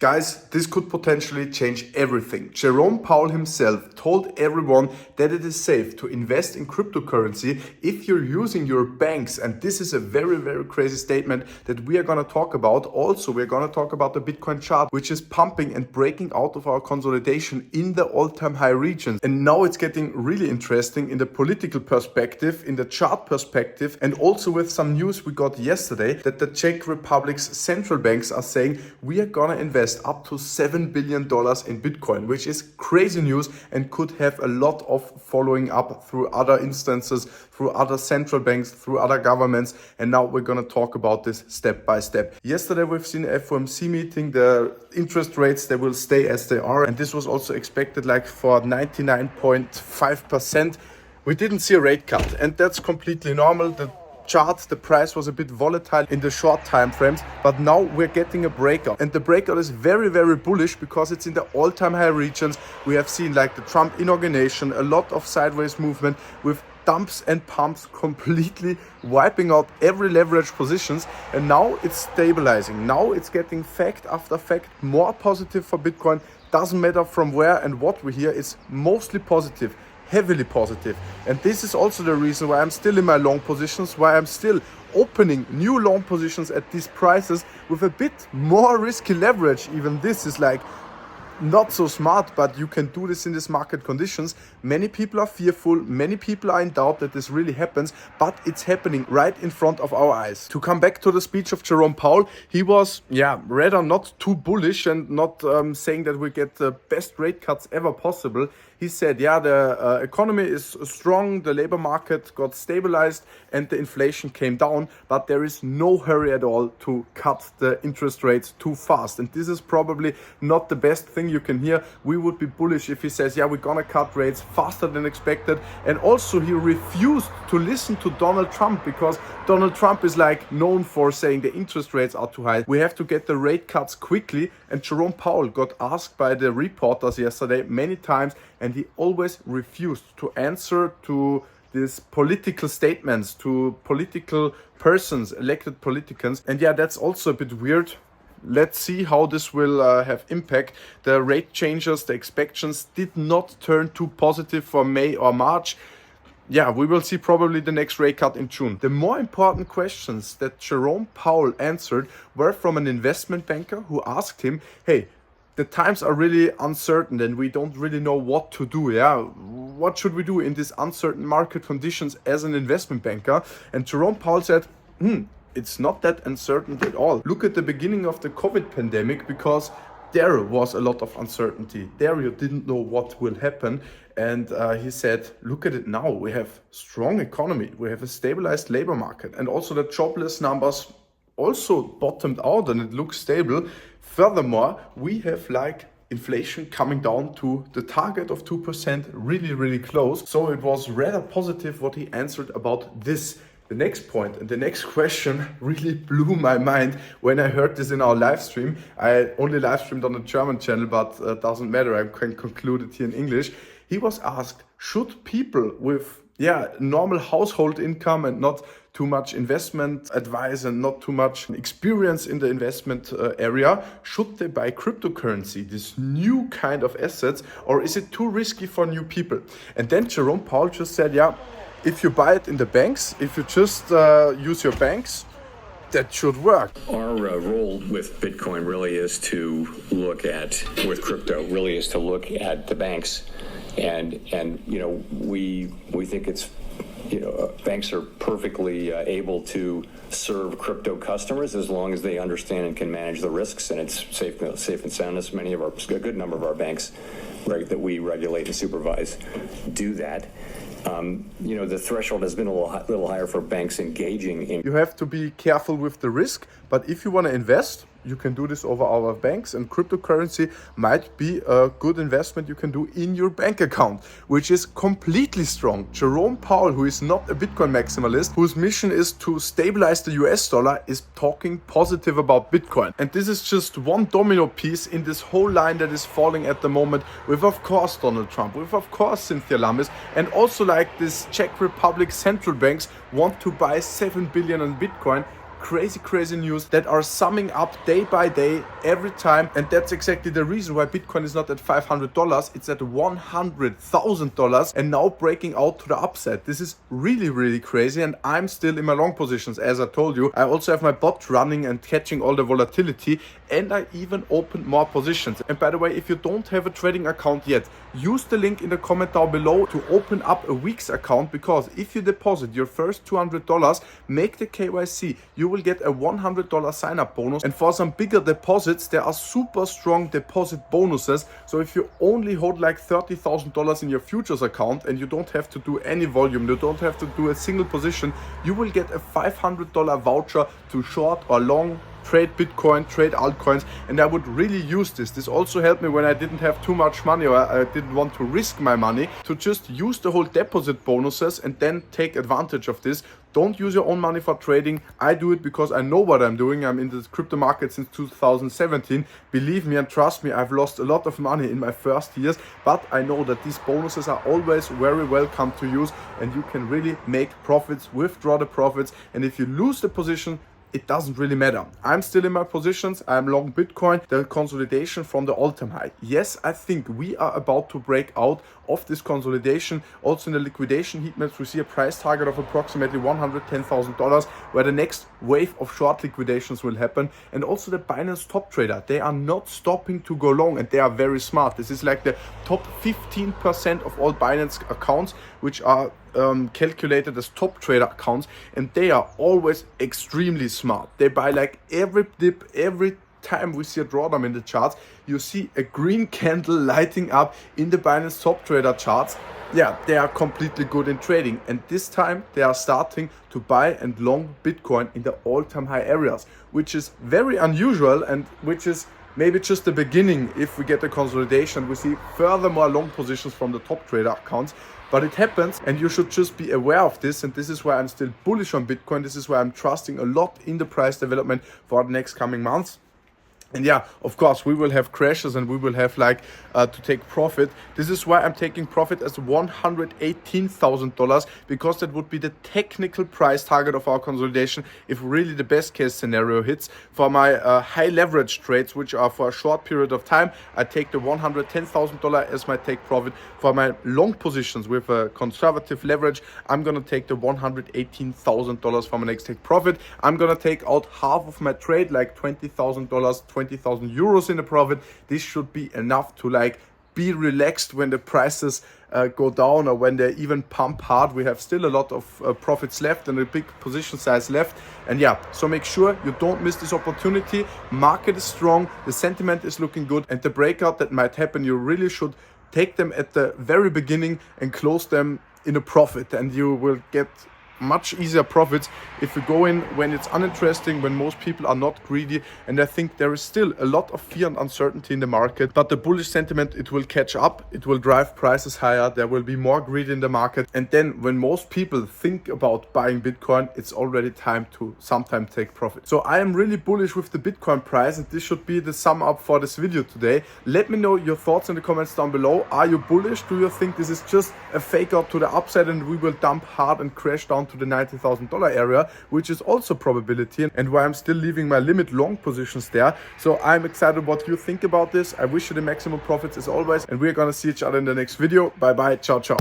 Guys, this could potentially change everything. Jerome Powell himself told everyone that it is safe to invest in cryptocurrency if you're using your banks. And this is a very, very crazy statement that we are going to talk about. Also, we're going to talk about the Bitcoin chart, which is pumping and breaking out of our consolidation in the all-time high regions. And now it's getting really interesting in the political perspective, in the chart perspective, and also with some news we got yesterday that the Czech Republic's central banks are saying we are going to invest up to $7 billion in Bitcoin, which is crazy news and could have a lot of following up through other instances, through other central banks, through other governments. And now we're going to talk about this step by step. Yesterday, we've seen the FOMC meeting, the interest rates, they will stay as they are. And this was also expected like for 99.5%. We didn't see a rate cut, and that's completely normal. The price was a bit volatile in the short time frames, but now we're getting a breakout, and the breakout is very, very bullish because it's in the all-time high regions. We have seen like the Trump inauguration, a lot of sideways movement with dumps and pumps completely wiping out every leverage positions, and now it's stabilizing. Now it's getting fact after fact more positive for Bitcoin. Doesn't matter from where and what we hear, it's mostly positive, heavily positive. And this is also the reason why I'm still in my long positions, why I'm still opening new long positions at these prices with a bit more risky leverage. Even this is like not so smart, but you can do this in these market conditions. Many people are fearful, many people are in doubt that this really happens, but it's happening right in front of our eyes. To come back to the speech of Jerome Powell, he was rather not too bullish and not saying that we get the best rate cuts ever possible. He said, the economy is strong, the labor market got stabilized and the inflation came down, but there is no hurry at all to cut the interest rates too fast. And this is probably not the best thing you can hear. We would be bullish if he says, we're gonna cut rates faster than expected. And also he refused to listen to Donald Trump, because Donald Trump is like known for saying the interest rates are too high. We have to get the rate cuts quickly. And Jerome Powell got asked by the reporters yesterday many times, and he always refused to answer to these political statements, to political persons, elected politicians. And that's also a bit weird. Let's see how this will have impact. The rate changes, the expectations did not turn too positive for May or March. We will see probably the next rate cut in June. The more important questions that Jerome Powell answered were from an investment banker who asked him, hey, the times are really uncertain and we don't really know what to do. What should we do in these uncertain market conditions as an investment banker? And Jerome Powell said, it's not that uncertain at all. Look at the beginning of the COVID pandemic, because there was a lot of uncertainty. There you didn't know what will happen. And he said, look at it now. We have strong economy. We have a stabilized labor market. And also the jobless numbers also bottomed out and it looks stable. Furthermore, we have like inflation coming down to the target of 2%, really, really close. So it was rather positive what he answered about this. The next point and the next question really blew my mind when I heard this in our live stream. I only live streamed on the German channel, but doesn't matter. I can conclude it here in English. He was asked, should people with normal household income and not too much investment advice and not too much experience in the investment area, should they buy cryptocurrency, this new kind of assets, or is it too risky for new people? And then Jerome Powell just said, if you buy it in the banks, if you just use your banks, that should work. Our role with Bitcoin really is to look at, with crypto, really is to look at the banks. And we think it's, banks are perfectly able to serve crypto customers as long as they understand and can manage the risks, and it's safe and sound. As a good number of our banks that we regulate and supervise do that. The threshold has been a little higher for banks engaging in. You have to be careful with the risk, but if you want to invest, you can do this over our banks, and cryptocurrency might be a good investment you can do in your bank account, which is completely strong. Jerome Powell, who is not a Bitcoin maximalist, whose mission is to stabilize the US dollar, is talking positive about Bitcoin. And this is just one domino piece in this whole line that is falling at the moment with, of course, Donald Trump, with, of course, Cynthia Lamis, and also like this Czech Republic central banks want to buy 7 billion on Bitcoin. crazy news that are summing up day by day every time, and that's exactly the reason why Bitcoin is not at $500, it's at $100,000 and now breaking out to the upside. This is really crazy, and I'm still in my long positions. As I told you, I also have my bot running and catching all the volatility, and I even opened more positions. And by the way, if you don't have a trading account yet, use the link in the comment down below to open up a WEEX account, because if you deposit your first $200, make the KYC, you will get a $100 sign up bonus. And for some bigger deposits, there are super strong deposit bonuses. So if you only hold like $30,000 in your futures account and you don't have to do any volume, you don't have to do a single position, you will get a $500 voucher to short or long trade Bitcoin, trade altcoins, and I would really use this. This also helped me when I didn't have too much money, or I didn't want to risk my money, to just use the whole deposit bonuses and then take advantage of this. Don't use your own money for trading. I do it because I know what I'm doing. I'm in the crypto market since 2017. Believe me and trust me, I've lost a lot of money in my first years, but I know that these bonuses are always very welcome to use, and you can really make profits, withdraw the profits, and if you lose the position, it doesn't really matter. I'm still in my positions. I'm long Bitcoin, the consolidation from the all-time high. Yes, I think we are about to break out of this consolidation. Also in the liquidation heat maps, we see a price target of approximately $110,000, where the next wave of short liquidations will happen. And also the Binance top trader, they are not stopping to go long, and they are very smart. This is like the top 15% of all Binance accounts, which are calculated as top trader accounts, and they are always extremely smart. They buy like every dip, every time we see a drawdown in the charts, you see a green candle lighting up in the Binance top trader charts. Yeah, they are completely good in trading, and this time they are starting to buy and long Bitcoin in the all-time high areas, which is very unusual, and which is maybe just the beginning. If we get a consolidation, we see furthermore long positions from the top trader accounts. But it happens, and you should just be aware of this, and this is why I'm still bullish on Bitcoin. This is why I'm trusting a lot in the price development for the next coming months. And yeah, of course, we will have crashes and we will have like to take profit. This is why I'm taking profit as $118,000, because that would be the technical price target of our consolidation if really the best case scenario hits. For my high leverage trades, which are for a short period of time, I take the $110,000 as my take profit. For my long positions with a conservative leverage, I'm gonna take the $118,000 for my next take profit. I'm gonna take out half of my trade, like $20,000, 20,000 euros in the profit. This should be enough to like be relaxed when the prices go down, or when they even pump hard. We have still a lot of profits left and a big position size left. And yeah, so make sure you don't miss this opportunity. Market is strong, the sentiment is looking good, and the breakout that might happen, you really should take them at the very beginning and close them in a profit, and you will get much easier profits if you go in when it's uninteresting, when most people are not greedy. And I think there is still a lot of fear and uncertainty in the market, but the bullish sentiment, it will catch up, it will drive prices higher, there will be more greed in the market, and then when most people think about buying Bitcoin, it's already time to sometimes take profit. So I am really bullish with the Bitcoin price, and this should be the sum up for this video today. Let me know your thoughts in the comments down below. Are you bullish? Do you think this is just a fake out to the upside and we will dump hard and crash down to the $90,000 area, which is also probability, and why I'm still leaving my limit long positions there? So I'm excited what you think about this. I wish you the maximum profits as always, and we're gonna see each other in the next video. Bye bye, ciao ciao.